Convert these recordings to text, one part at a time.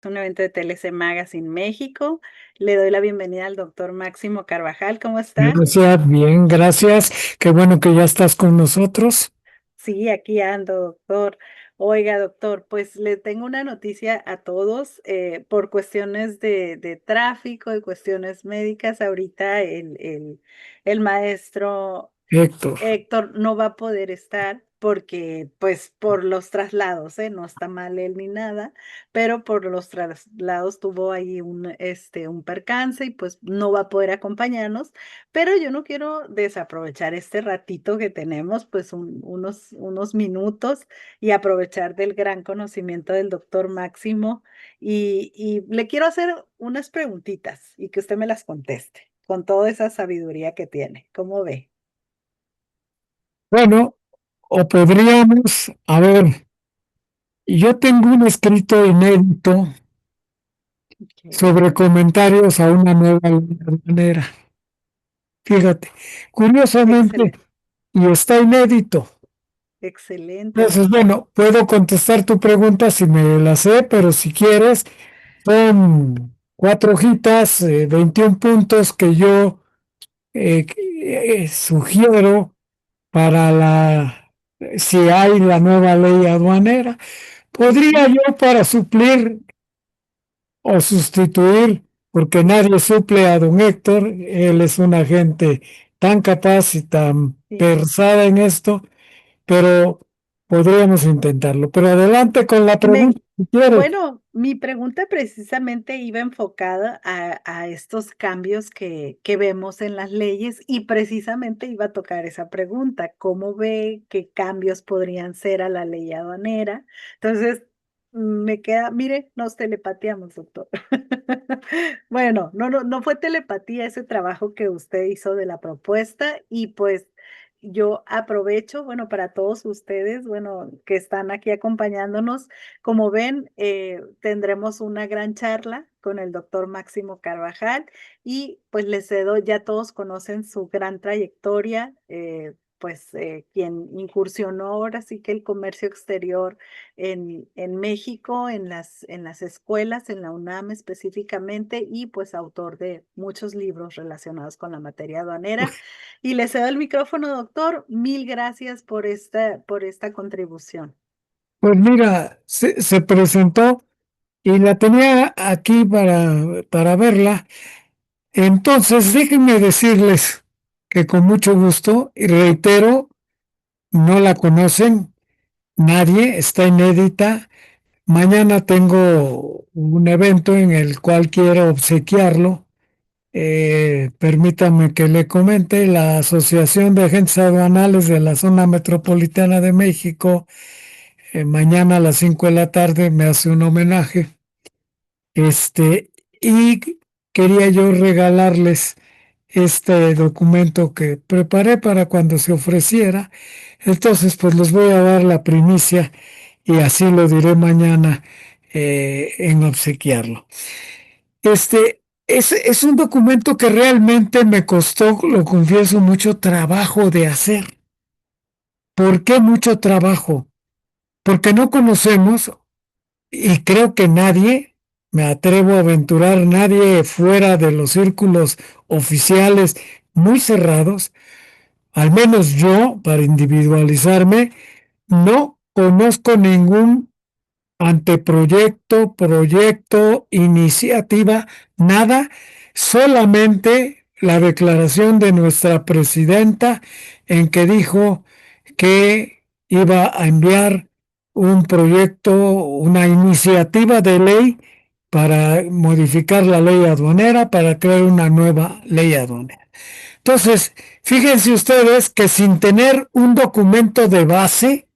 un evento de TLC Magazine México. Le doy la bienvenida al doctor Máximo Carvajal. ¿Cómo está? Gracias, bien, gracias. Qué bueno que ya estás con nosotros. Sí, aquí ando, doctor. Oiga, doctor, pues le tengo una noticia a todos por cuestiones de tráfico, de cuestiones médicas. Ahorita el maestro Héctor. Héctor no va a poder estar porque, pues, por los traslados, ¿eh? No está mal él ni nada, pero por los traslados tuvo ahí un percance y pues no va a poder acompañarnos. Pero yo no quiero desaprovechar este ratito que tenemos, pues unos minutos y aprovechar del gran conocimiento del doctor Máximo y le quiero hacer unas preguntitas y que usted me las conteste con toda esa sabiduría que tiene. ¿Cómo ve? Bueno, o podríamos, a ver, yo tengo un escrito inédito Ok. sobre comentarios a una nueva ley aduanera. Fíjate, curiosamente, Excelente, y está inédito. excelente, Entonces, doctor. bueno, puedo contestar tu pregunta si me la sé, pero si quieres, son cuatro hojitas, 21 puntos que yo sugiero para si hay la nueva ley aduanera. Podría Ujú. yo para suplir o sustituir, porque nadie suple a don Héctor, él es una gente tan capaz y tan Sí. versada en esto, pero podríamos intentarlo. Pero adelante con la Me, pregunta si quieres. bueno, mi pregunta precisamente iba enfocada a estos cambios que vemos en las leyes y precisamente iba a tocar esa pregunta. ¿Cómo ve qué cambios podrían ser a la ley aduanera? Entonces, me queda, mire, nos telepateamos, doctor. Bueno, no fue telepatía ese trabajo que usted hizo de la propuesta y pues yo aprovecho, bueno, para todos ustedes, bueno, que están aquí acompañándonos. Como ven, tendremos una gran charla con el doctor Máximo Carvajal y pues les cedo, ya todos conocen su gran trayectoria, quien incursionó ahora sí que el comercio exterior en México, en las escuelas, en la UNAM específicamente, y pues autor de muchos libros relacionados con la materia aduanera. Y le cedo el micrófono, doctor. Mil gracias por esta contribución. Pues mira, se presentó y la tenía aquí para verla. Entonces, déjenme decirles que con mucho gusto, y reitero, no la conocen, nadie, está inédita. Mañana tengo un evento en el cual quiero obsequiarlo. Permítame que le comente, la Asociación de Agentes Aduanales de la Zona Metropolitana de México, mañana a las 5 de la tarde me hace un homenaje. Y quería yo regalarles este documento que preparé para cuando se ofreciera. Entonces, pues les voy a dar la primicia y así lo diré mañana en obsequiarlo. Es un documento que realmente me costó, lo confieso, mucho trabajo de hacer. ¿Por qué mucho trabajo? Porque no conocemos, y creo que nadie, me atrevo a aventurar, nadie fuera de los círculos oficiales muy cerrados, al menos yo, para individualizarme, no conozco ningún anteproyecto, proyecto, iniciativa, nada, solamente la declaración de nuestra presidenta en que dijo que iba a enviar un proyecto, una iniciativa de ley para modificar la ley aduanera, para crear una nueva ley aduanera. Entonces, fíjense ustedes que sin tener un documento de base,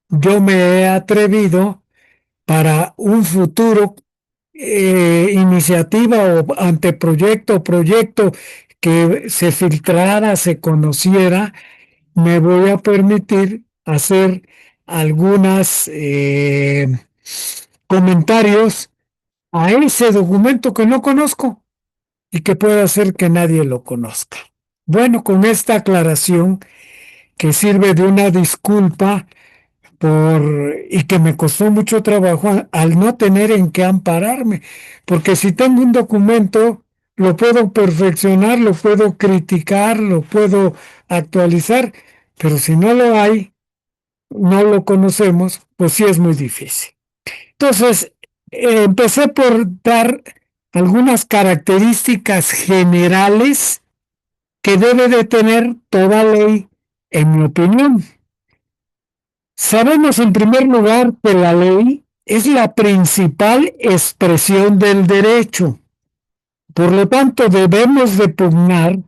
yo me he atrevido para un futuro iniciativa o anteproyecto o proyecto que se filtrara, se conociera, me voy a permitir hacer algunos comentarios a ese documento que no conozco y que pueda hacer que nadie lo conozca. Bueno, con esta aclaración que sirve de una disculpa y que me costó mucho trabajo al no tener en qué ampararme, porque si tengo un documento, lo puedo perfeccionar, lo puedo criticar, lo puedo actualizar, pero si no lo hay, no lo conocemos, pues sí es muy difícil. Entonces, empecé por dar algunas características generales que debe de tener toda ley, en mi opinión. Sabemos en primer lugar que la ley es la principal expresión del derecho. Por lo tanto, debemos de pugnar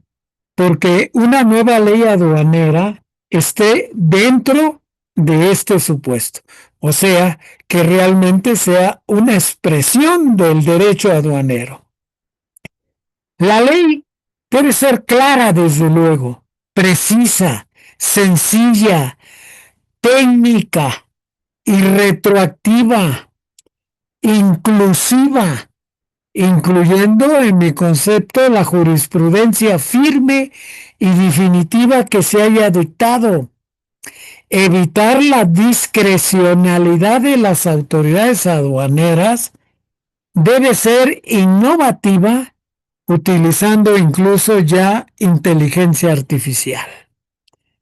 porque una nueva ley aduanera esté dentro de este supuesto. O sea, que realmente sea una expresión del derecho aduanero. La ley debe ser clara, desde luego, precisa, sencilla, técnica y retroactiva, inclusiva, incluyendo en mi concepto la jurisprudencia firme y definitiva que se haya dictado, evitar la discrecionalidad de las autoridades aduaneras, debe ser innovativa, utilizando incluso ya inteligencia artificial.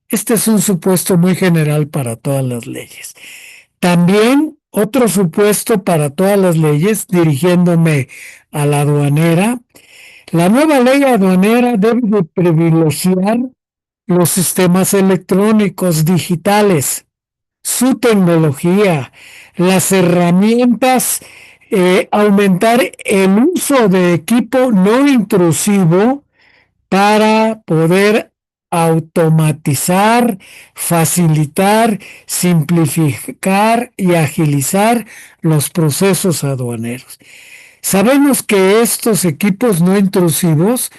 Este es un supuesto muy general para todas las leyes. También otro supuesto para todas las leyes, dirigiéndome a la aduanera, la nueva ley aduanera debe de privilegiar los sistemas electrónicos digitales, su tecnología, las herramientas, aumentar el uso de equipo no intrusivo para poder automatizar, facilitar, simplificar y agilizar los procesos aduaneros. Sabemos que estos equipos no intrusivos,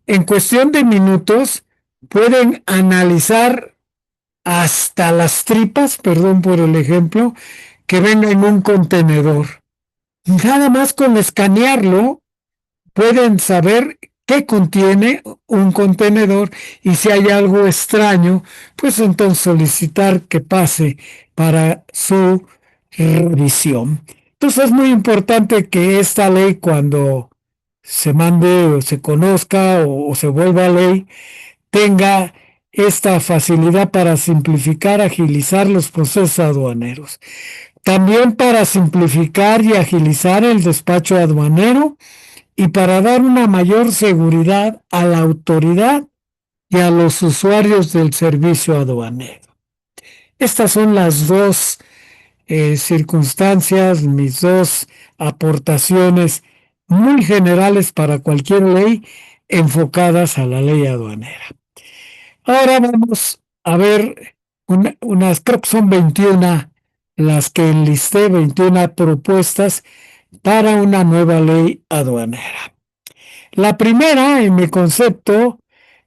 en cuestión de minutos, pueden analizar hasta las tripas, perdón por el ejemplo, que venga en un contenedor. Nada más con escanearlo, pueden saber qué contiene un contenedor y si hay algo extraño, pues entonces solicitar que pase para su revisión. Entonces es muy importante que esta ley, cuando se mande o se conozca o se vuelva ley, tenga esta facilidad para simplificar, agilizar los procesos aduaneros. También para simplificar y agilizar el despacho aduanero y para dar una mayor seguridad a la autoridad y a los usuarios del servicio aduanero. Estas son las dos circunstancias, mis dos aportaciones muy generales para cualquier ley enfocadas a la ley aduanera. Ahora vamos a ver unas, creo que son 21 las que enlisté, 21 propuestas para una nueva ley aduanera. La primera, en mi concepto,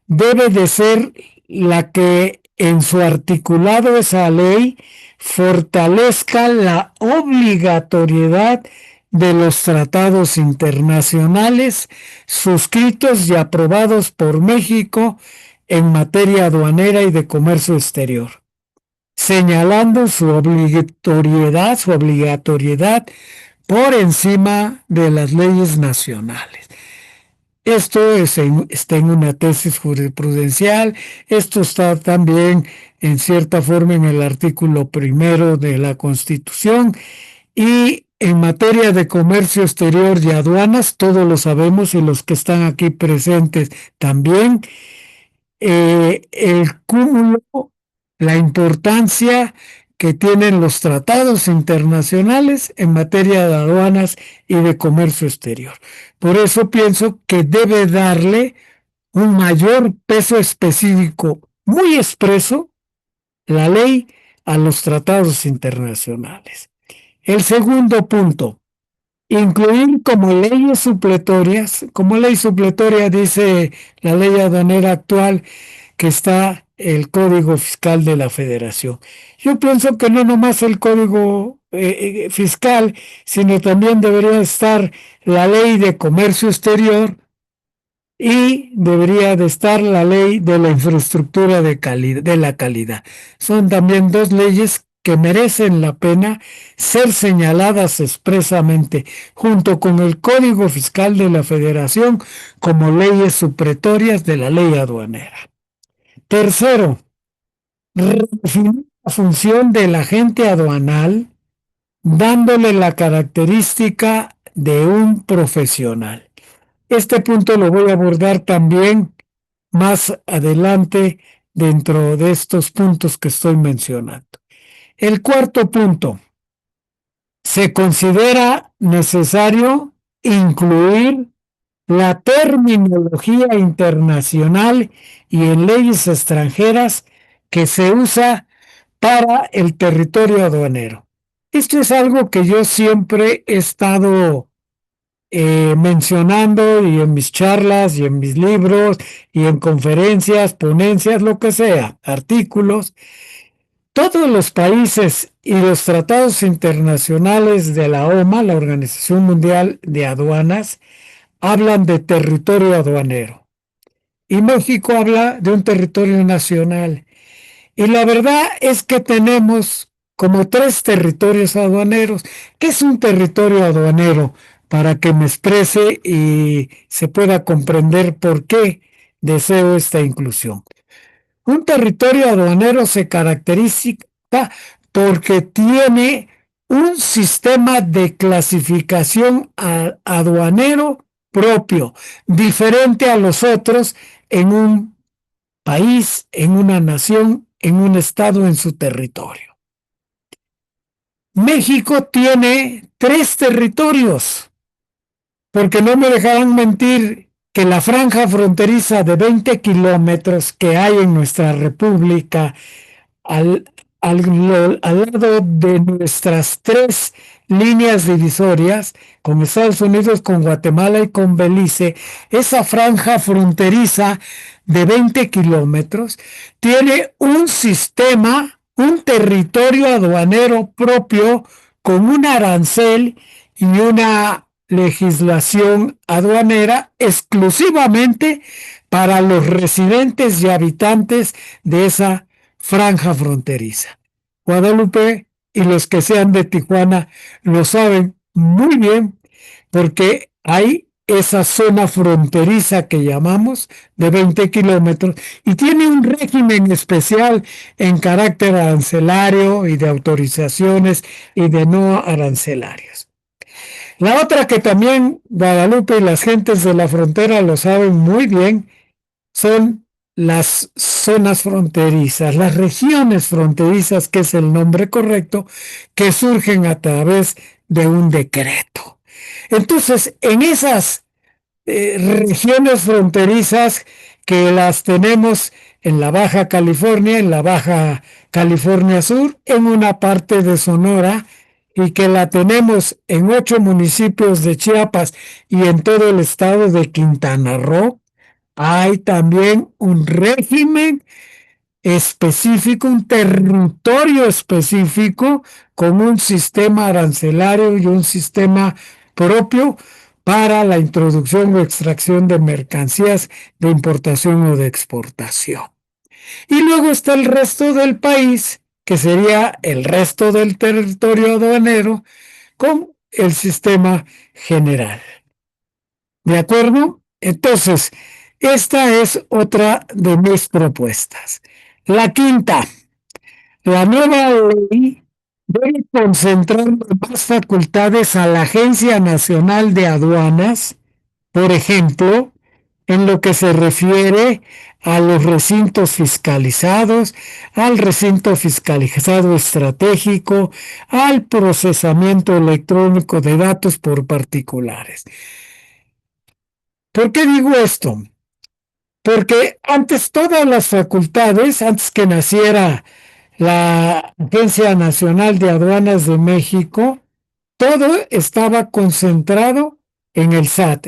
debe de ser la que en su articulado esa ley fortalezca la obligatoriedad de los tratados internacionales suscritos y aprobados por México en materia aduanera y de comercio exterior, señalando su obligatoriedad por encima de las leyes nacionales. Esto está en una tesis jurisprudencial, esto está también en cierta forma en el artículo primero de la Constitución, y en materia de comercio exterior y aduanas, todos lo sabemos y los que están aquí presentes también, el cúmulo, la importancia que tienen los tratados internacionales en materia de aduanas y de comercio exterior. Por eso pienso que debe darle un mayor peso específico, muy expreso, la ley a los tratados internacionales. El segundo punto, incluir como ley supletoria dice la ley aduanera actual, que está el Código Fiscal de la Federación. Yo pienso que no nomás el Código Fiscal, sino también debería estar la Ley de Comercio Exterior y debería de estar la Ley de la Infraestructura de la Calidad. Son también dos leyes que merecen la pena ser señaladas expresamente, junto con el Código Fiscal de la Federación, como leyes supletorias de la ley aduanera. Tercero, redefinir la función del agente aduanal, dándole la característica de un profesional. Este punto lo voy a abordar también más adelante dentro de estos puntos que estoy mencionando. El cuarto punto, se considera necesario incluir la terminología internacional y en leyes extranjeras que se usa para el territorio aduanero. Esto es algo que yo siempre he estado mencionando y en mis charlas y en mis libros y en conferencias, ponencias, lo que sea, artículos. Todos los países y los tratados internacionales de la OMA, la Organización Mundial de Aduanas, hablan de territorio aduanero. Y México habla de un territorio nacional. Y la verdad es que tenemos como 3 territorios aduaneros. ¿Qué es un territorio aduanero? Para que me exprese y se pueda comprender por qué deseo esta inclusión. Un territorio aduanero se caracteriza porque tiene un sistema de clasificación aduanero propio, diferente a los otros en un país, en una nación, en un estado, en su territorio. México tiene 3 territorios, porque no me dejarán mentir que la franja fronteriza de 20 kilómetros que hay en nuestra república al, al lado de nuestras 3 líneas divisorias, con Estados Unidos, con Guatemala y con Belice, esa franja fronteriza de 20 kilómetros tiene un sistema, un territorio aduanero propio con un arancel y una legislación aduanera exclusivamente para los residentes y habitantes de esa franja fronteriza. Guadalupe y los que sean de Tijuana lo saben muy bien porque hay esa zona fronteriza que llamamos de 20 kilómetros y tiene un régimen especial en carácter arancelario y de autorizaciones y de no arancelarios. La otra que también Guadalupe y las gentes de la frontera lo saben muy bien son las zonas fronterizas, las regiones fronterizas, que es el nombre correcto, que surgen a través de un decreto. Entonces, en esas regiones fronterizas que las tenemos en la Baja California, en la Baja California Sur, en una parte de Sonora, y que la tenemos en 8 municipios de Chiapas y en todo el estado de Quintana Roo, hay también un régimen específico, un territorio específico con un sistema arancelario y un sistema propio para la introducción o extracción de mercancías de importación o de exportación. Y luego está el resto del país, que sería el resto del territorio aduanero, con el sistema general. ¿De acuerdo? Entonces, esta es otra de mis propuestas. La quinta, la nueva ley debe concentrar más facultades a la Agencia Nacional de Aduanas, por ejemplo, en lo que se refiere a los recintos fiscalizados, al recinto fiscalizado estratégico, al procesamiento electrónico de datos por particulares. ¿Por qué digo esto? Porque antes todas las facultades, antes que naciera la Agencia Nacional de Aduanas de México, todo estaba concentrado en el SAT,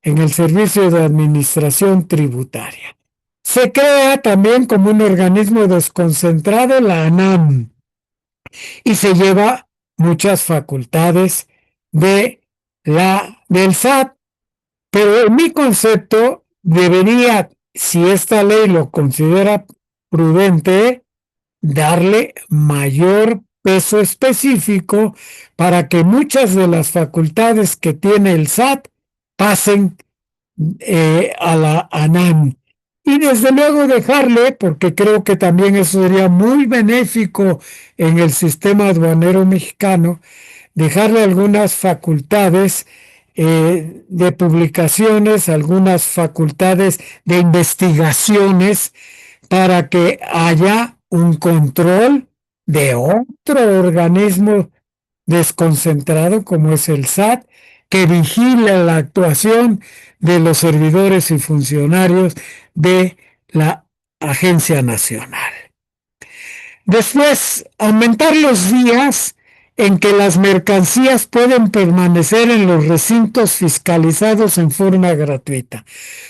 en el Servicio de Administración Tributaria. Se crea también como un organismo desconcentrado la ANAM y se lleva muchas facultades del SAT. Pero en mi concepto debería, si esta ley lo considera prudente, darle mayor peso específico para que muchas de las facultades que tiene el SAT pasen a la ANAM. Y desde luego dejarle, porque creo que también eso sería muy benéfico en el sistema aduanero mexicano, dejarle algunas facultades de publicaciones, algunas facultades de investigaciones para que haya un control de otro organismo desconcentrado como es el SAT, que vigila la actuación de los servidores y funcionarios de la Agencia Nacional. Después, aumentar los días en que las mercancías pueden permanecer en los recintos fiscalizados en forma gratuita.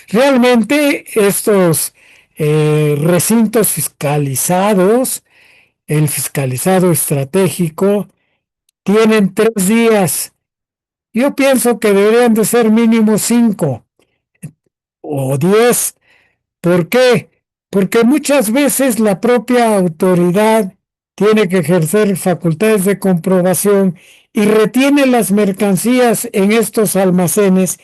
Realmente estos recintos fiscalizados, el fiscalizado estratégico, tienen 3 días. Yo pienso que deberían de ser mínimo 5 o 10. ¿Por qué? Porque muchas veces la propia autoridad tiene que ejercer facultades de comprobación y retiene las mercancías en estos almacenes,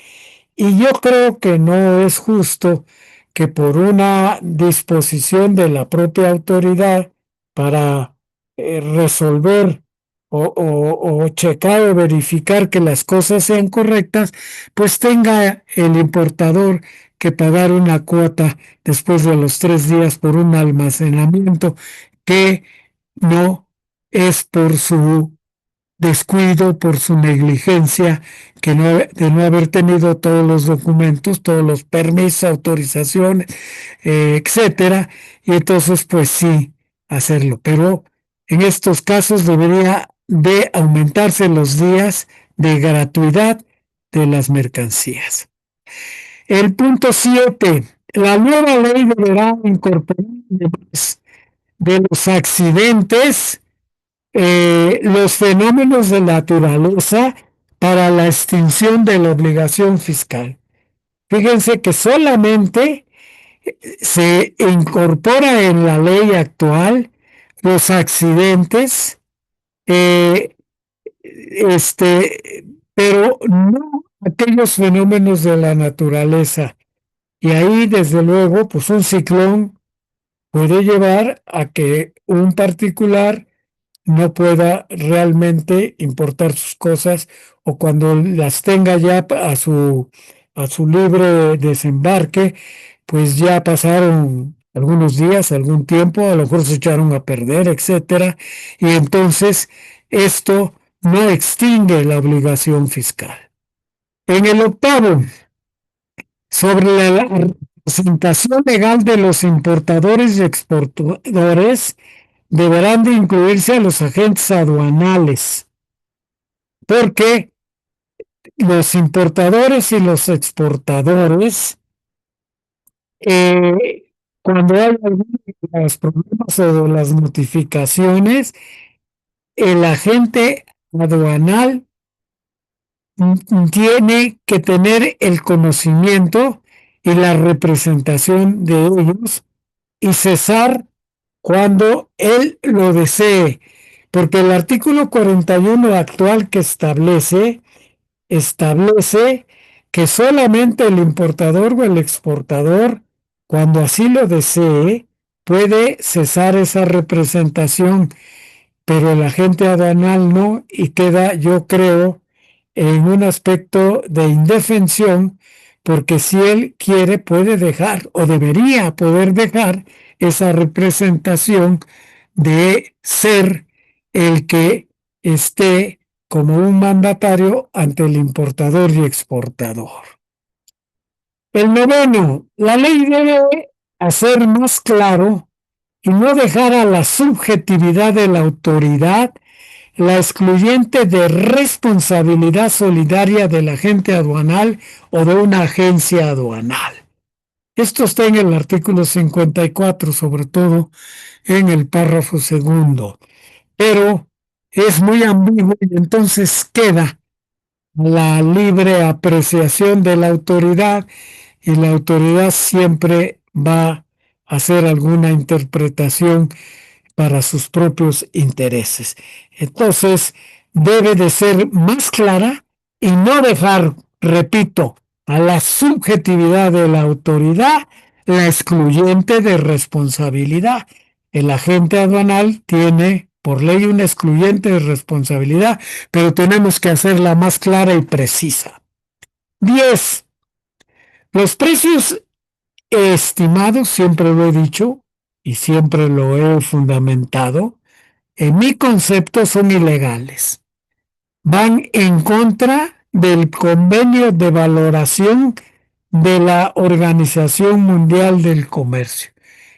y yo creo que no es justo que por una disposición de la propia autoridad para resolver o checar o verificar que las cosas sean correctas, pues tenga el importador que pagar una cuota después de los 3 días por un almacenamiento que no es por su descuido, por su negligencia, de no haber tenido todos los documentos, todos los permisos, autorizaciones, etcétera, y entonces pues sí hacerlo. Pero en estos casos debería de aumentarse los días de gratuidad de las mercancías. El punto 7. La nueva ley deberá incorporar además de los accidentes, los fenómenos de naturaleza para la extinción de la obligación fiscal. Fíjense que solamente se incorpora en la ley actual los accidentes, eh, pero no aquellos fenómenos de la naturaleza. Y ahí, desde luego, pues un ciclón puede llevar a que un particular no pueda realmente importar sus cosas, o cuando las tenga ya a su libre desembarque, pues ya pasaron algunos días, algún tiempo, a lo mejor se echaron a perder, etcétera, y entonces esto no extingue la obligación fiscal. En el octavo, sobre la representación legal de los importadores y exportadores, deberán de incluirse a los agentes aduanales, porque los importadores y los exportadores, eh, cuando hay algunos problemas o las notificaciones, el agente aduanal tiene que tener el conocimiento y la representación de ellos y cesar cuando él lo desee, porque el artículo 41 actual que establece que solamente el importador o el exportador, cuando así lo desee, puede cesar esa representación, pero el agente aduanal no, y queda, yo creo, en un aspecto de indefensión, porque si él quiere puede dejar o debería poder dejar esa representación de ser el que esté como un mandatario ante el importador y exportador. El noveno, la ley debe hacer más claro y no dejar a la subjetividad de la autoridad la excluyente de responsabilidad solidaria del agente aduanal o de una agencia aduanal. Esto está en el artículo 54, sobre todo en el párrafo segundo, pero es muy ambiguo y entonces queda la libre apreciación de la autoridad, y la autoridad siempre va a hacer alguna interpretación para sus propios intereses. Entonces, debe de ser más clara y no dejar, repito, a la subjetividad de la autoridad la excluyente de responsabilidad. El agente aduanal tiene por ley una excluyente de responsabilidad, pero tenemos que hacerla más clara y precisa. 10. Los precios estimados, siempre lo he dicho y siempre lo he fundamentado, en mi concepto son ilegales. Van en contra del convenio de valoración de la Organización Mundial del Comercio,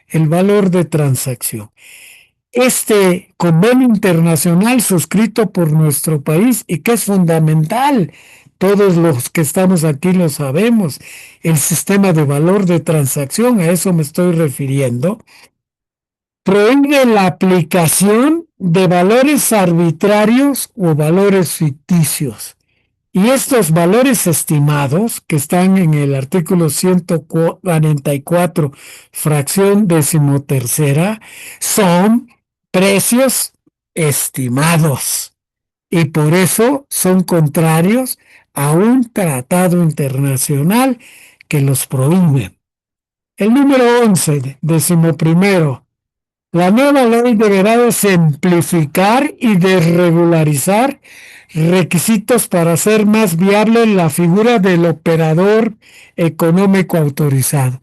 el valor de transacción. Este convenio internacional suscrito por nuestro país y que es fundamental, todos los que estamos aquí lo sabemos, el sistema de valor de transacción, a eso me estoy refiriendo, prohíbe la aplicación de valores arbitrarios o valores ficticios. Y estos valores estimados, que están en el artículo 144, fracción decimotercera, son precios estimados. Y por eso son contrarios a un tratado internacional que los prohíbe. El número 11, decimoprimero. La nueva ley deberá de simplificar y desregularizar requisitos para hacer más viable la figura del operador económico autorizado,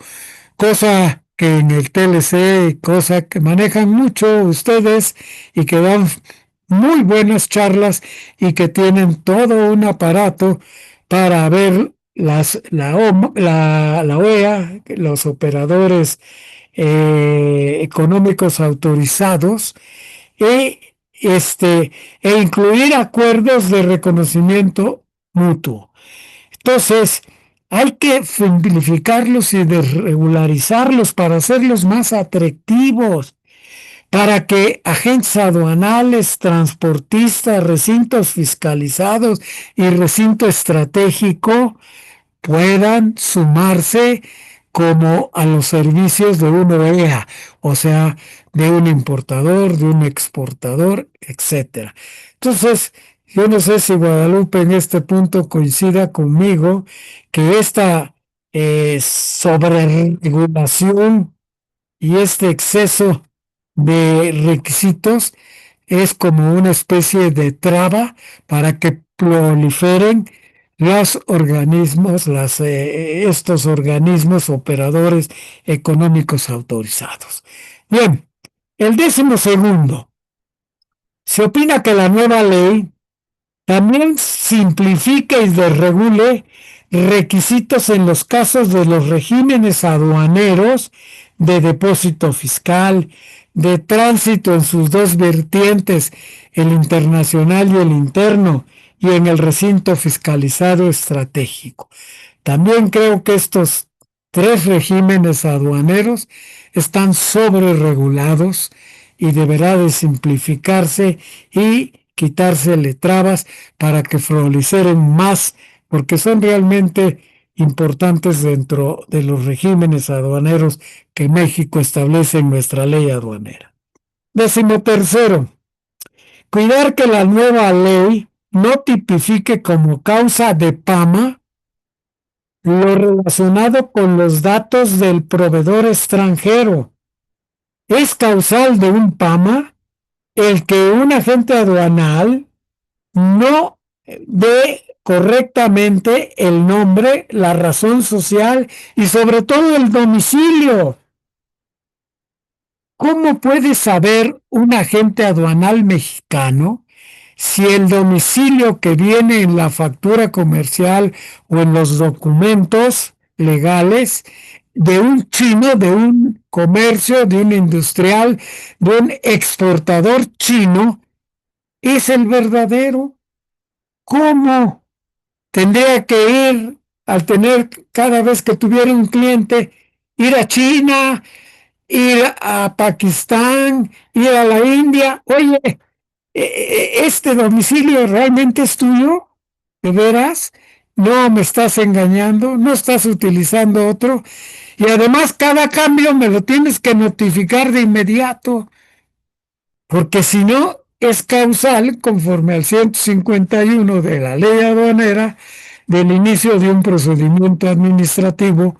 cosa que en el TLC, cosa que manejan mucho ustedes y que dan muy buenas charlas y que tienen todo un aparato para ver la OEA, los operadores económicos autorizados e, e incluir acuerdos de reconocimiento mutuo. Entonces, hay que simplificarlos y desregularizarlos para hacerlos más atractivos, para que agentes aduanales, transportistas, recintos fiscalizados y recinto estratégico puedan sumarse como a los servicios de una OEA, o sea, de un importador, de un exportador, etcétera. Entonces, yo no sé si Guadalupe en este punto coincida conmigo que esta sobreregulación y este exceso de requisitos es como una especie de traba para que proliferen los organismos, estos organismos operadores económicos autorizados. Bien, el 12º. Se opina que la nueva ley también simplifica y desregule requisitos en los casos de los regímenes aduaneros de depósito fiscal, de tránsito en sus dos vertientes, el internacional y el interno, y en el recinto fiscalizado estratégico. También creo que estos tres regímenes aduaneros están sobreregulados y deberá de simplificarse y quitársele trabas para que proliferen más, porque son realmente importantes dentro de los regímenes aduaneros que México establece en nuestra ley aduanera. 13º, cuidar que la nueva ley no tipifique como causa de PAMA lo relacionado con los datos del proveedor extranjero. Es causal de un PAMA el que un agente aduanal no dé correctamente el nombre, la razón social y sobre todo el domicilio. ¿Cómo puede saber un agente aduanal mexicano si el domicilio que viene en la factura comercial o en los documentos legales de un chino, de un comercio, de un industrial, de un exportador chino, es el verdadero? ¿Cómo tendría que ir al tener cada vez que tuviera un cliente, ir a China, ir a Pakistán, ir a la India? Oye, ¿este domicilio realmente es tuyo? ¿De veras? No me estás engañando, no estás utilizando otro. Y además cada cambio me lo tienes que notificar de inmediato. porque si no es causal conforme al 151 de la ley aduanera del inicio de un procedimiento administrativo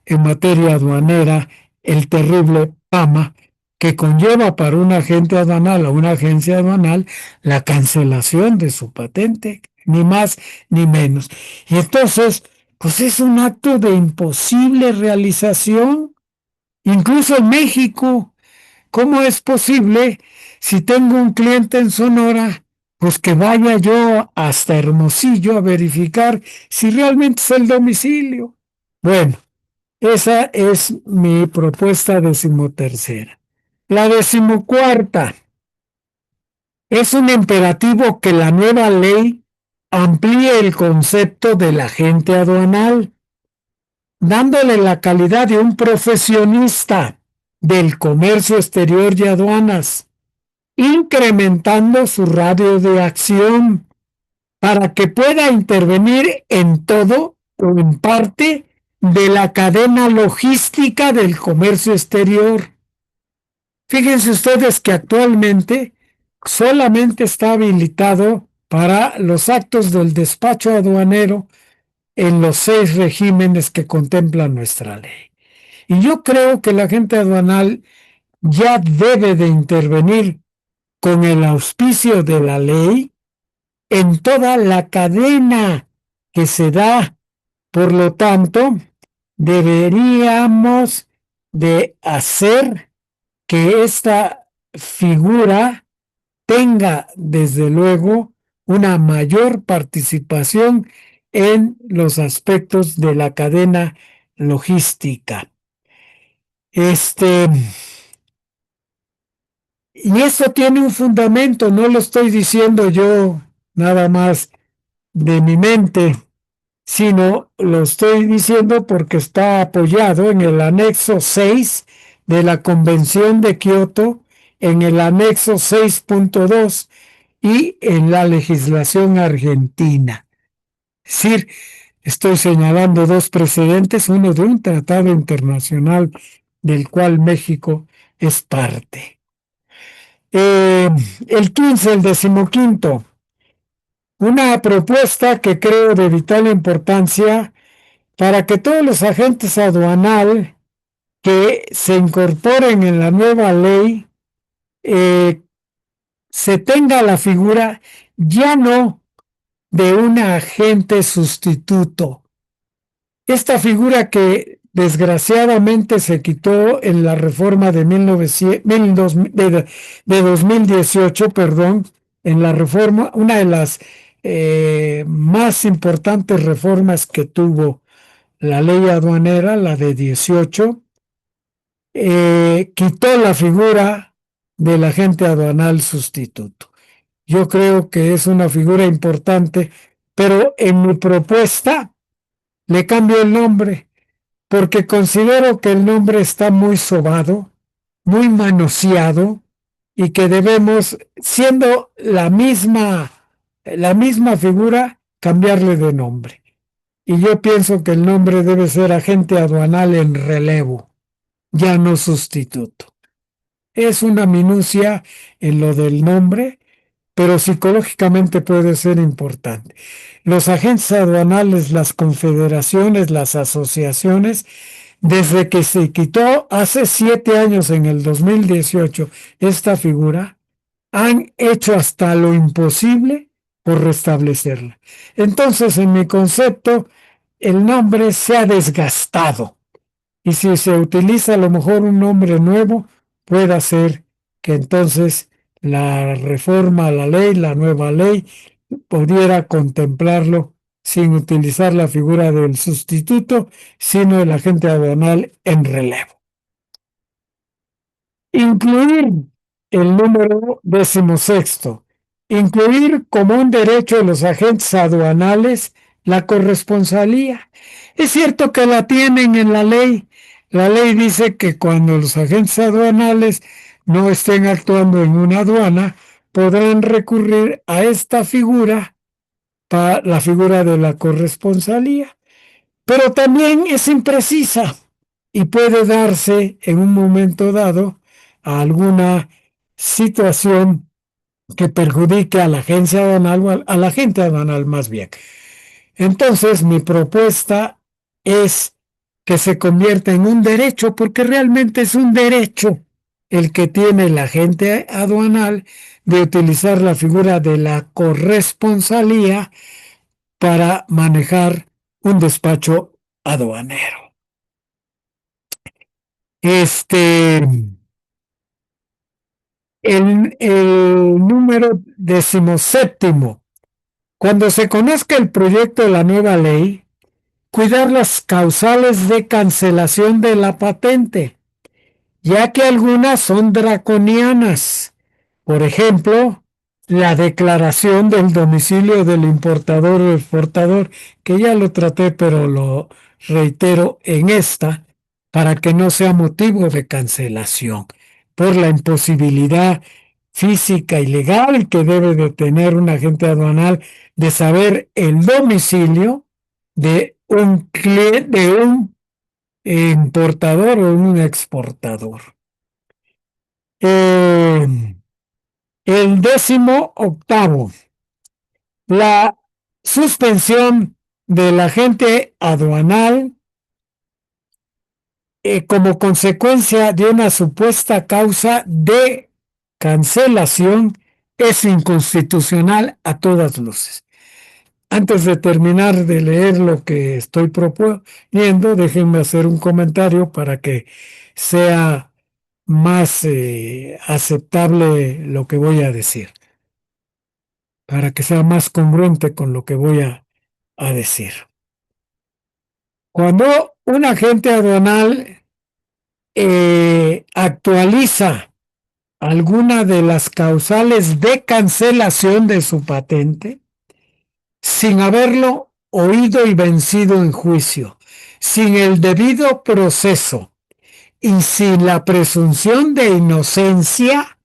en materia aduanera, el terrible PAMA, que conlleva para un agente aduanal o una agencia aduanal la cancelación de su patente, ni más ni menos. Y entonces, pues es un acto de imposible realización, incluso en México. ¿Cómo es posible si tengo un cliente en Sonora, pues que vaya yo hasta Hermosillo a verificar si realmente es el domicilio? Bueno, esa es mi propuesta decimotercera. La decimocuarta es un imperativo que la nueva ley amplíe el concepto del agente aduanal, dándole la calidad de un profesionista del comercio exterior y aduanas, incrementando su radio de acción para que pueda intervenir en todo o en parte de la cadena logística del comercio exterior. Fíjense ustedes que actualmente solamente está habilitado para los actos del despacho aduanero en los 6 regímenes que contempla nuestra ley. Y yo creo que la agente aduanal ya debe de intervenir con el auspicio de la ley en toda la cadena que se da. Por lo tanto, deberíamos de hacer que esta figura tenga, desde luego, una mayor participación en los aspectos de la cadena logística. Y eso tiene un fundamento, no lo estoy diciendo yo nada más de mi mente, sino lo estoy diciendo porque está apoyado en el anexo 6 de la Convención de Kioto, en el anexo 6.2 y en la legislación argentina. Es decir, estoy señalando dos precedentes, uno de un tratado internacional del cual México es parte. El 15, el decimoquinto, una propuesta que creo de vital importancia para que todos los agentes aduanal que se incorporen en la nueva ley se tenga la figura ya no de un agente sustituto. Esta figura que desgraciadamente se quitó en la reforma de 2018, perdón, en la reforma, una de las más importantes reformas que tuvo la ley aduanera, la de 18, quitó la figura del agente aduanal sustituto. Yo creo que es una figura importante, pero en mi propuesta le cambio el nombre porque considero que el nombre está muy sobado, muy manoseado y que debemos, siendo la misma figura, cambiarle de nombre. Y yo pienso que el nombre debe ser agente aduanal en relevo, ya no sustituto. Es una minucia en lo del nombre, pero psicológicamente puede ser importante. Los agentes aduanales, las confederaciones, las asociaciones, desde que se quitó hace 7 años, en el 2018, esta figura, han hecho hasta lo imposible por restablecerla. Entonces, en mi concepto, el nombre se ha desgastado. Y si se utiliza a lo mejor un nombre nuevo, puede ser que entonces la reforma a la ley, la nueva ley, pudiera contemplarlo sin utilizar la figura del sustituto, sino el agente aduanal en relevo. Incluir el número 16. Incluir como un derecho de los agentes aduanales la corresponsalía. Es cierto que la tienen en la ley. La ley dice que cuando los agentes aduanales no estén actuando en una aduana, podrán recurrir a esta figura, la figura de la corresponsalía. Pero también es imprecisa y puede darse en un momento dado a alguna situación que perjudique a la agencia aduanal o a la gente aduanal más bien. Entonces, mi propuesta es que se convierta en un derecho, porque realmente es un derecho el que tiene la agente aduanal de utilizar la figura de la corresponsalía para manejar un despacho aduanero. El número 17. Cuando se conozca el proyecto de la nueva ley, cuidar las causales de cancelación de la patente, ya que algunas son draconianas. Por ejemplo, la declaración del domicilio del importador o exportador, que ya lo traté, pero lo reitero en esta, para que no sea motivo de cancelación, por la imposibilidad física y legal que debe de tener un agente aduanal de saber el domicilio de un cliente, de un importador o un exportador. El 18, la suspensión del agente aduanal como consecuencia de una supuesta causa de cancelación es inconstitucional a todas luces. Antes de terminar de leer lo que estoy proponiendo, déjenme hacer un comentario para que sea más aceptable lo que voy a decir, para que sea más congruente con lo que voy a decir. Cuando un agente aduanal actualiza alguna de las causales de cancelación de su patente, sin haberlo oído y vencido en juicio, sin el debido proceso y sin la presunción de inocencia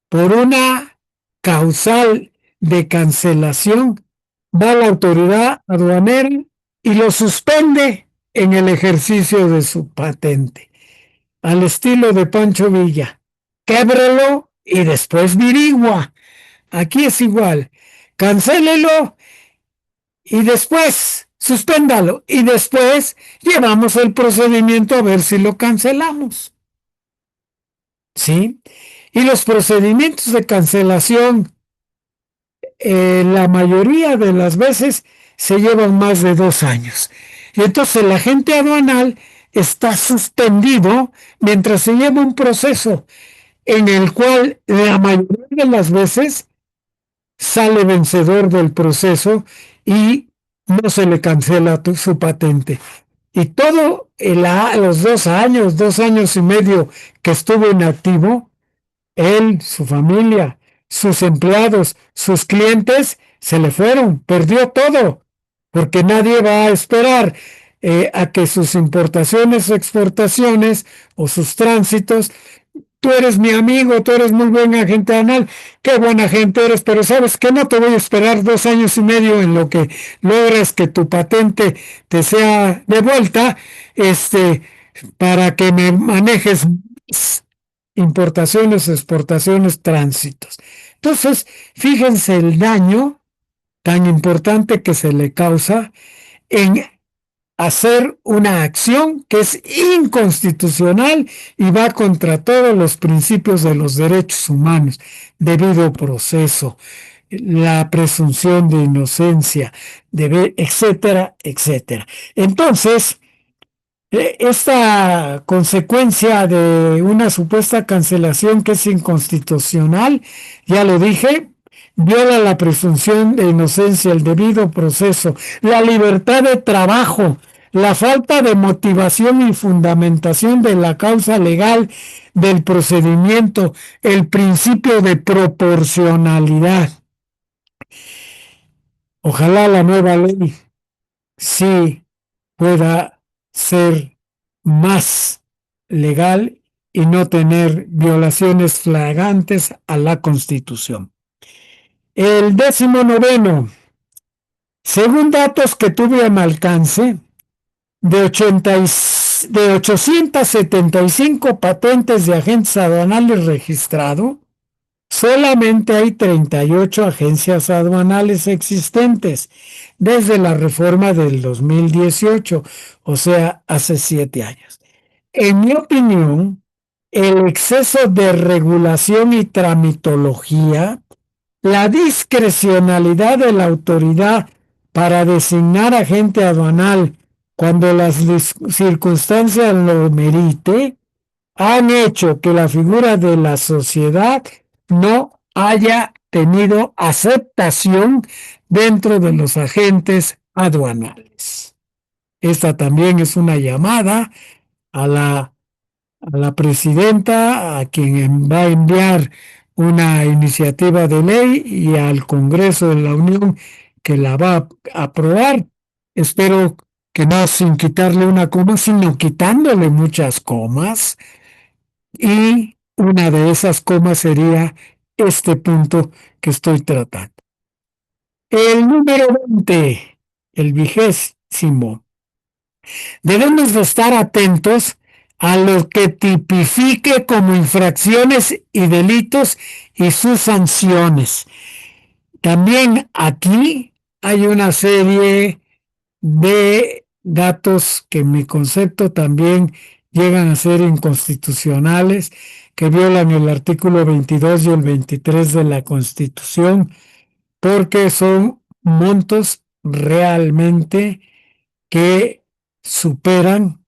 por una causal de cancelación, va a la autoridad aduanera y lo suspende en el ejercicio de su patente, al estilo de Pancho Villa. Québrelo y después virigua. Aquí es igual. Cancélelo y después suspéndalo y después llevamos el procedimiento a ver si lo cancelamos. ¿Sí? Y los procedimientos de cancelación, la mayoría de las veces se llevan más de 2 años. Y entonces el agente aduanal está suspendido mientras se lleva un proceso en el cual la mayoría de las veces sale vencedor del proceso y no se le cancela su patente. Y todo los 2 años, 2 años y medio que estuvo inactivo, él, su familia, sus empleados, sus clientes, se le fueron, perdió todo, porque nadie va a esperar a que sus importaciones o exportaciones o sus tránsitos. Tú eres mi amigo, tú eres muy buen agente anal, qué buena gente eres, pero sabes que no te voy a esperar 2 años y medio en lo que logres que tu patente te sea devuelta, para que me manejes importaciones, exportaciones, tránsitos. Entonces, fíjense el daño tan importante que se le causa en hacer una acción que es inconstitucional y va contra todos los principios de los derechos humanos, debido proceso, la presunción de inocencia, etcétera, etcétera. Entonces, esta consecuencia de una supuesta cancelación que es inconstitucional, ya lo dije, viola la presunción de inocencia, el debido proceso, la libertad de trabajo, la falta de motivación y fundamentación de la causa legal del procedimiento, el principio de proporcionalidad. Ojalá la nueva ley sí pueda ser más legal y no tener violaciones flagrantes a la Constitución. El 19, según datos que tuve a mi alcance, de 875 patentes de agentes aduanales registrados, Solamente hay 38 agencias aduanales existentes desde la reforma del 2018, o sea, hace 7 años. En mi opinión, el exceso de regulación y tramitología, la discrecionalidad de la autoridad para designar agente aduanal cuando las circunstancias lo merite, han hecho que la figura de la sociedad no haya tenido aceptación dentro de los agentes aduanales. Esta también es una llamada a la presidenta, a quien va a enviar una iniciativa de ley, y al Congreso de la Unión, que la va a aprobar. Espero que no sin quitarle una coma, sino quitándole muchas comas, y una de esas comas sería este punto que estoy tratando. El número 20, el 20º. Debemos de estar atentos a lo que tipifique como infracciones y delitos y sus sanciones. También aquí hay una serie de datos que en mi concepto también llegan a ser inconstitucionales, que violan el artículo 22 y el 23 de la Constitución, porque son montos realmente que superan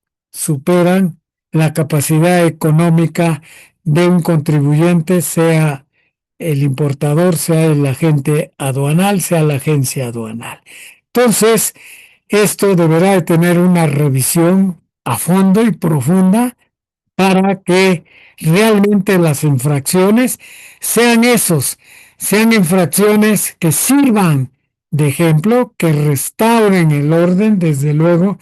la capacidad económica de un contribuyente, sea el importador, sea el agente aduanal, sea la agencia aduanal. Entonces, esto deberá de tener una revisión a fondo y profunda para que realmente las infracciones sean infracciones que sirvan de ejemplo, que restauren el orden, desde luego,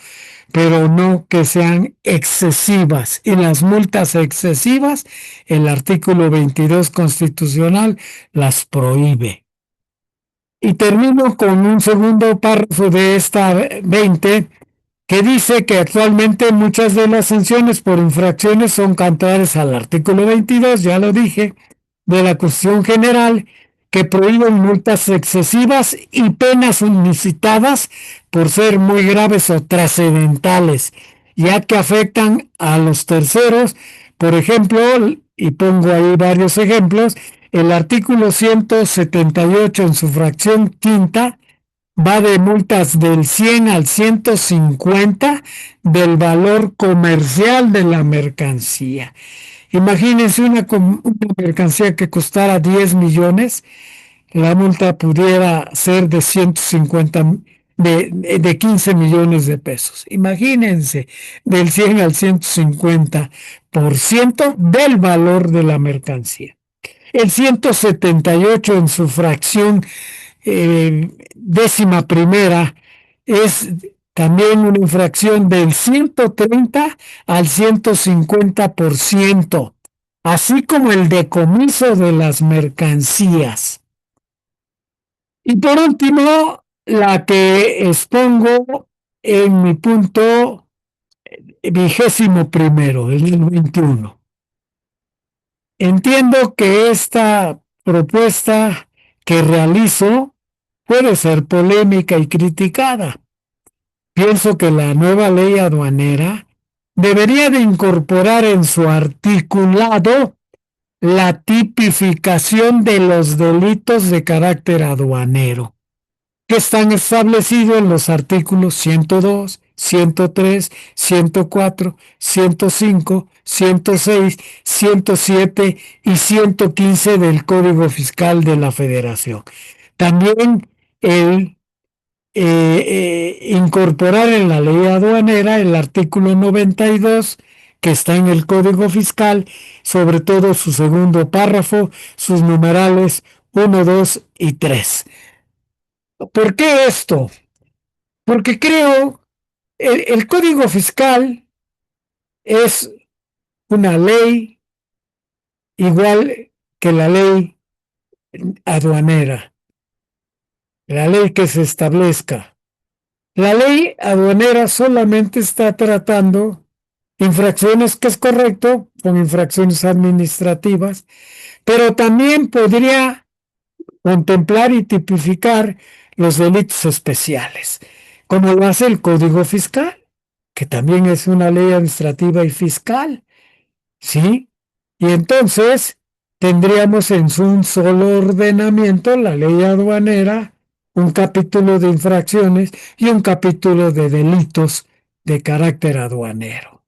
pero no que sean excesivas. Y las multas excesivas, el artículo 22 constitucional las prohíbe. Y termino con un segundo párrafo de esta 20, que dice que actualmente muchas de las sanciones por infracciones son contrarias al artículo 22, ya lo dije, de la Constitución General, que prohíben multas excesivas y penas inicitadas por ser muy graves o trascendentales, ya que afectan a los terceros. Por ejemplo, y pongo ahí varios ejemplos, el artículo 178 en su fracción quinta va de multas del 100 al 150 del valor comercial de la mercancía. Imagínense una mercancía que costara 10 millones, la multa pudiera ser de 150, de 15 millones de pesos. Imagínense, del 100 al 150% del valor de la mercancía. El 178 en su fracción 11ª es también una infracción del 130 al 150%, así como el decomiso de las mercancías. Y por último, la que expongo en mi punto 21º, el 21. Entiendo que esta propuesta que realizo puede ser polémica y criticada. Pienso que la nueva ley aduanera debería de incorporar en su articulado la tipificación de los delitos de carácter aduanero, que están establecidos en los artículos 102, 103, 104, 105, 106, 107 y 115 del Código Fiscal de la Federación. También el incorporar en la ley aduanera el artículo 92 que está en el Código Fiscal, sobre todo su segundo párrafo, sus numerales 1, 2 y 3. ¿Por qué esto? Porque creo el Código Fiscal es una ley igual que la ley aduanera, la ley que se establezca. La ley aduanera solamente está tratando infracciones, que es correcto, son infracciones administrativas, pero también podría contemplar y tipificar los delitos especiales, como lo hace el Código Fiscal, que también es una ley administrativa y fiscal, ¿sí? Y entonces tendríamos en un solo ordenamiento la ley aduanera, un capítulo de infracciones y un capítulo de delitos de carácter aduanero.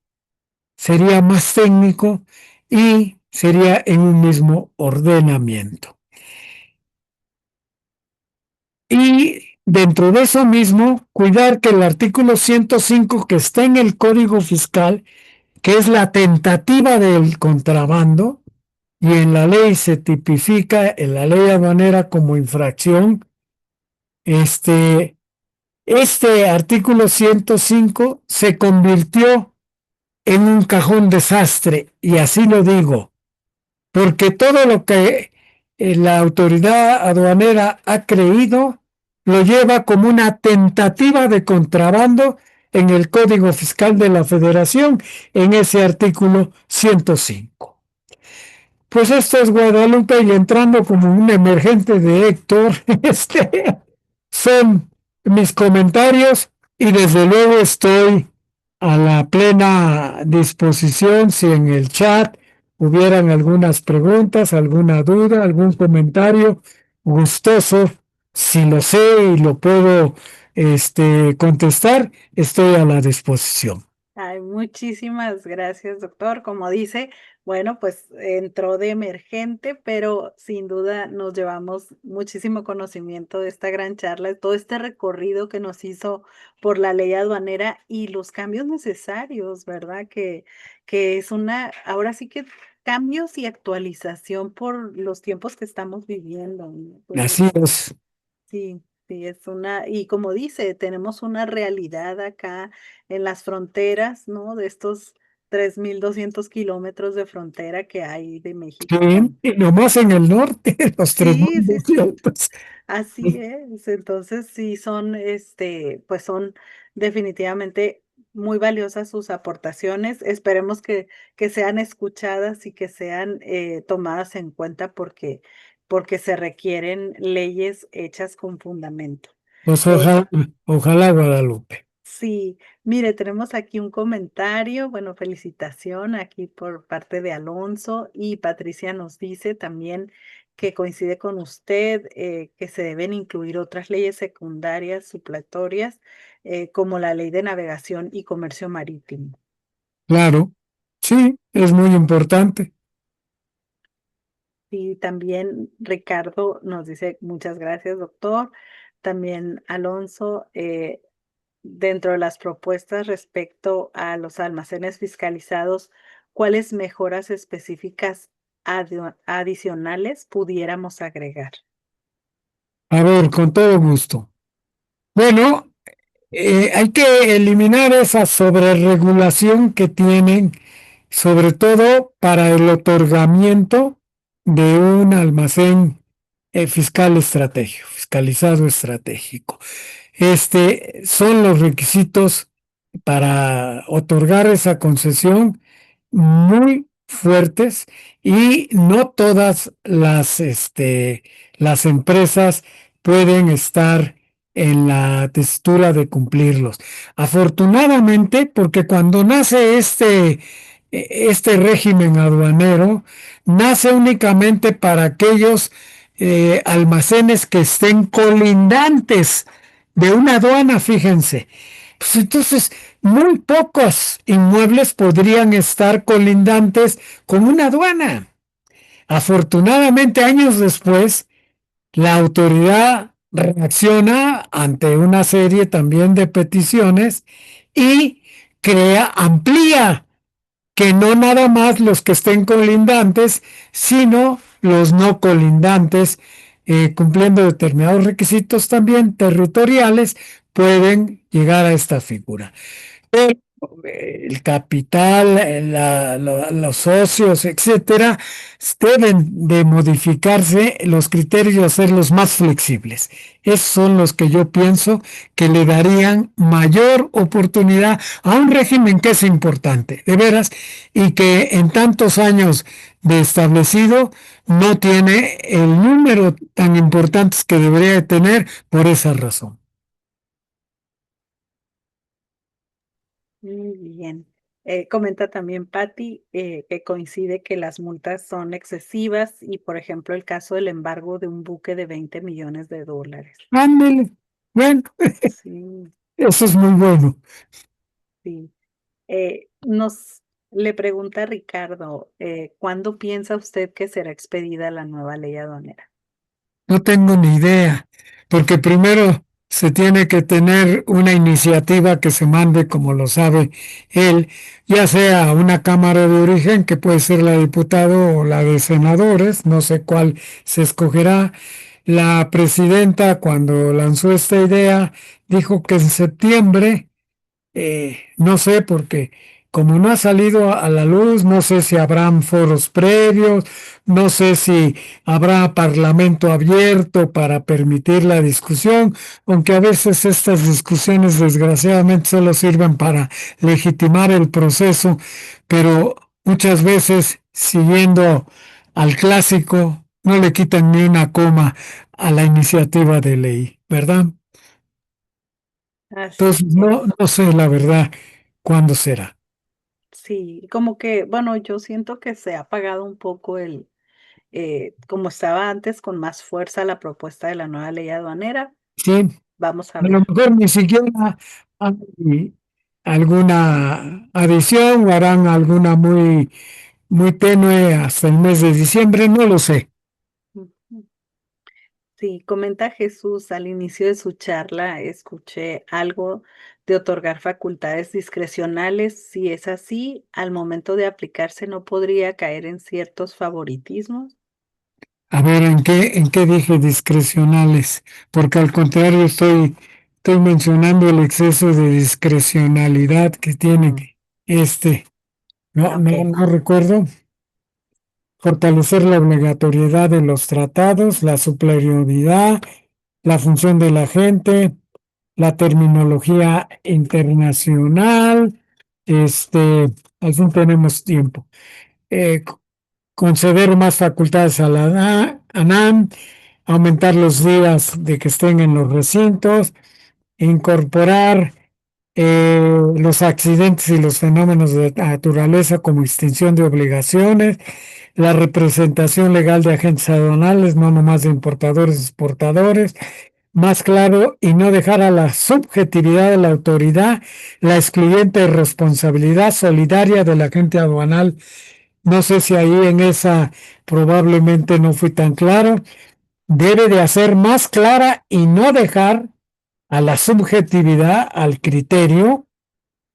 Sería más técnico y sería en un mismo ordenamiento. Y dentro de eso mismo, cuidar que el artículo 105 que está en el Código Fiscal, que es la tentativa del contrabando, y en la ley se tipifica en la ley aduanera como infracción, este, este artículo 105 se convirtió en un cajón desastre, y así lo digo, porque todo lo que la autoridad aduanera ha creído lo lleva como una tentativa de contrabando en el Código Fiscal de la Federación, en ese artículo 105. Pues esto es Guadalupe y entrando como un emergente de Héctor, son mis comentarios y desde luego estoy a la plena disposición si en el chat hubieran algunas preguntas, alguna duda, algún comentario gustoso, si lo sé y lo puedo contestar, estoy a la disposición. Ay, muchísimas gracias, doctor. Como dice, bueno, pues entró de emergente, pero sin duda nos llevamos muchísimo conocimiento de esta gran charla, de todo este recorrido que nos hizo por la ley aduanera y los cambios necesarios, ¿verdad? Que es una, ahora sí que cambios y actualización por los tiempos que estamos viviendo, ¿no? Pues Así es. sí, sí, es una, y como dice, tenemos una realidad acá en las fronteras, ¿no? De estos 3.200 kilómetros de frontera que hay de Sí, México con. y nomás en el norte, los Sí, sí, sí, 3.200. así es. Entonces, sí son, pues son definitivamente muy valiosas sus aportaciones. Esperemos que sean escuchadas y que sean tomadas en cuenta porque se requieren leyes hechas con fundamento. Pues Eh, ojalá, ojalá Guadalupe. Sí, mire, tenemos aquí un comentario, bueno, felicitación aquí por parte de Alonso y Patricia nos dice también que coincide con usted que se deben incluir otras leyes secundarias supletorias como la ley de navegación y comercio marítimo. Claro, sí, es muy importante. Y también Ricardo nos dice muchas gracias, doctor. También Alonso, dentro de las propuestas respecto a los almacenes fiscalizados, ¿cuáles mejoras específicas adicionales pudiéramos agregar? A ver, con todo gusto. Bueno, hay que eliminar esa sobreregulación que tienen, sobre todo para el otorgamiento de un almacén fiscal estratégico, fiscalizado estratégico. Son los requisitos para otorgar esa concesión muy fuertes y no todas las empresas pueden estar en la textura de cumplirlos. Afortunadamente, porque cuando nace este régimen aduanero, nace únicamente para aquellos almacenes que estén colindantes de una aduana, fíjense. Pues entonces, muy pocos inmuebles podrían estar colindantes con una aduana. Afortunadamente, años después, la autoridad reacciona ante una serie también de peticiones y amplía que no nada más los que estén colindantes, sino los no colindantes, cumpliendo determinados requisitos también territoriales, pueden llegar a esta figura. el capital, los socios, etcétera, deben de modificarse los criterios y hacerlos más flexibles. Esos son los que yo pienso que le darían mayor oportunidad a un régimen que es importante, de veras, y que en tantos años de establecido no tiene el número tan importante que debería de tener por esa razón. Muy bien. Comenta también Patti que coincide que las multas son excesivas y, por ejemplo, el caso del embargo de un buque de 20 millones de dólares. Ándele. Bueno, Sí, eso es muy bueno. sí. Nos le pregunta Ricardo, ¿cuándo piensa usted que será expedida la nueva ley aduanera? No tengo ni idea, porque primero se tiene que tener una iniciativa que se mande, como lo sabe él, ya sea a una Cámara de origen, que puede ser la de diputado o la de senadores, no sé cuál se escogerá. La presidenta, cuando lanzó esta idea, dijo que en septiembre. No sé, porque como no ha salido a la luz, no sé si habrán foros previos, no sé si habrá parlamento abierto para permitir la discusión, aunque a veces estas discusiones desgraciadamente solo sirven para legitimar el proceso, pero muchas veces siguiendo al clásico, no le quitan ni una coma a la iniciativa de ley, ¿verdad? Así Entonces, no, es. no sé la verdad cuándo será. Sí, como que, bueno, yo siento que se ha apagado un poco como estaba antes, con más fuerza la propuesta de la nueva ley aduanera. Sí, Vamos a a lo ver. mejor ni siquiera hay alguna adición o harán alguna muy, muy tenue hasta el mes de diciembre, no lo sé. Ujú. Sí, comenta Jesús, al inicio de su charla escuché algo de otorgar facultades discrecionales. Si es así, al momento de aplicarse no podría caer en ciertos favoritismos. A ver, en qué dije discrecionales? Porque al contrario estoy mencionando el exceso de discrecionalidad que tiene Mm, este. No, ok, no recuerdo. Fortalecer la obligatoriedad de los tratados, la superioridad, la función de la gente, la terminología internacional, al fin tenemos tiempo. Eh, conceder más facultades a la ANAM, aumentar los días de que estén en los recintos, incorporar los accidentes y los fenómenos de naturaleza como extinción de obligaciones, la representación legal de agentes aduanales, no nomás de importadores y exportadores, más claro y no dejar a la subjetividad de la autoridad la excluyente responsabilidad solidaria del agente aduanal. No sé si ahí en esa probablemente no fui tan claro. Debe de hacer más clara y no dejar a la subjetividad, al criterio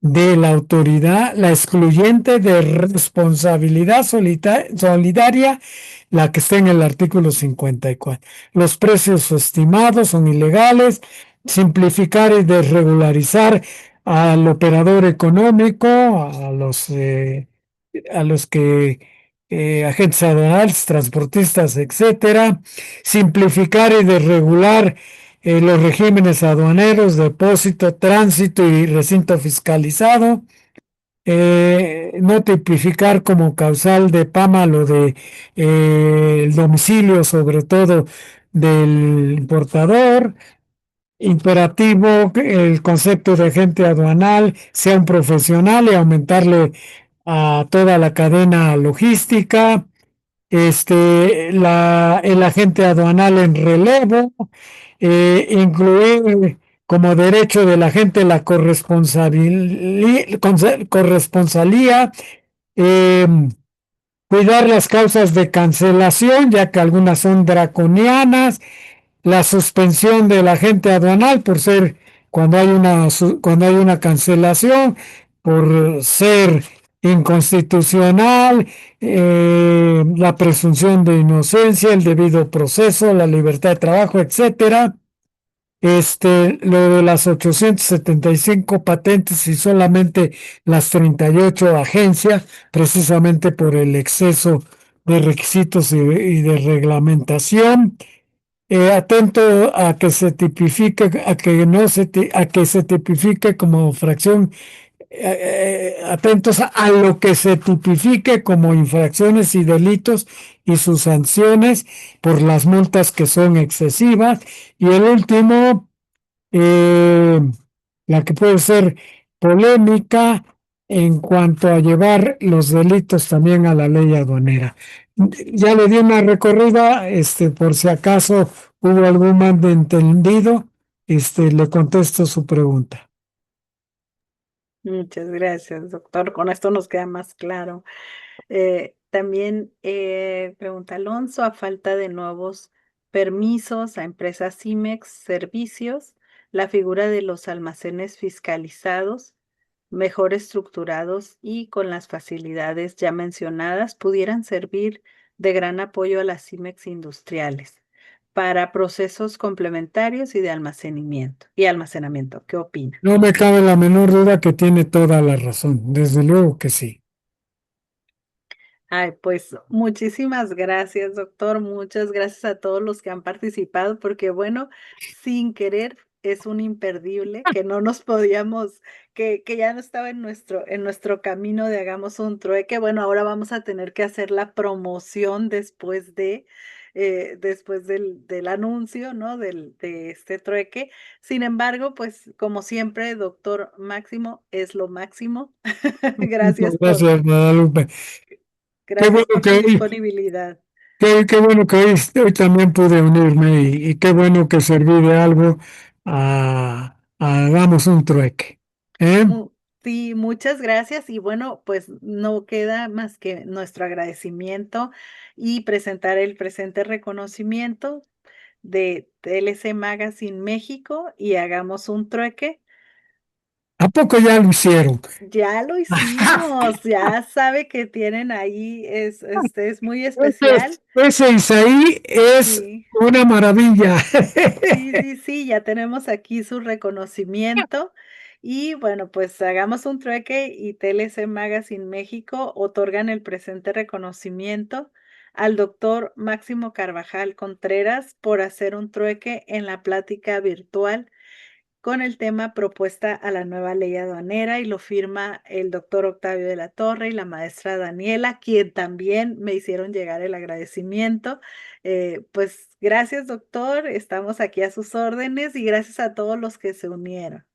de la autoridad, la excluyente de responsabilidad solidaria, la que está en el artículo 54. Los precios estimados son ilegales, simplificar y desregularizar al operador económico, a los que agentes aduanales, transportistas, etcétera, simplificar y desregular los regímenes aduaneros, depósito, tránsito y recinto fiscalizado, no tipificar como causal de PAMA lo de el domicilio, sobre todo del importador, imperativo que el concepto de agente aduanal sea un profesional y aumentarle a toda la cadena logística, el agente aduanal en relevo, incluir como derecho de la gente la corresponsalía, eh, cuidar las causas de cancelación, ya que algunas son draconianas, la suspensión del agente aduanal por ser cuando hay una cancelación, por ser inconstitucional, la presunción de inocencia, el debido proceso, la libertad de trabajo, etcétera. lo de las 875 patentes y solamente las 38 agencias, precisamente por el exceso de requisitos y de reglamentación. Atento a que se tipifique, a que no se, a que se tipifique como fracción, atentos a lo que se tipifique como infracciones y delitos y sus sanciones por las multas que son excesivas. Y el último, eh, la que puede ser polémica en cuanto a llevar los delitos también a la ley aduanera. Ya le di una recorrida, por si acaso hubo algún malentendido, le contesto su pregunta. Muchas gracias, doctor. Con esto nos queda más claro. También pregunta Alonso, a falta de nuevos permisos a empresas CIMEX servicios, la figura de los almacenes fiscalizados, mejor estructurados y con las facilidades ya mencionadas, pudieran servir de gran apoyo a las CIMEX industriales para procesos complementarios y de almacenamiento. ¿Qué opina? No me cabe la menor duda que tiene toda la razón, desde luego que sí. Ay, pues muchísimas gracias, doctor. Muchas gracias a todos los que han participado, porque bueno, sin querer es un imperdible que no nos podíamos, que ya no estaba en nuestro camino de hagamos un trueque. Bueno, ahora vamos a tener que hacer la promoción después del anuncio, ¿no? De este trueque. Sin embargo, pues como siempre, doctor Máximo es lo máximo. Muchas Gracias gracias, Guadalupe. Qué gracias bueno por su disponibilidad. qué bueno que hoy también pude unirme y qué bueno que serví de algo a hagamos un trueque. ¿Eh? Sí, muchas gracias y bueno, pues no queda más que nuestro agradecimiento y presentar el presente reconocimiento de TLC Magazine México y hagamos un trueque. ¿A poco ya lo hicieron? Ya lo hicimos, ya sabe que tienen ahí, es muy especial. Ese Isaí es Sí. una maravilla. Sí, sí, sí, ya tenemos aquí su reconocimiento y bueno, pues hagamos un trueque y TLC Magazine México otorgan el presente reconocimiento al doctor Máximo Carvajal Contreras por hacer un trueque en la plática virtual con el tema propuesta a la nueva ley aduanera y lo firma el doctor Octavio de la Torre y la maestra Daniela, quien también me hicieron llegar el agradecimiento. Pues gracias, doctor, estamos aquí a sus órdenes y gracias a todos los que se unieron.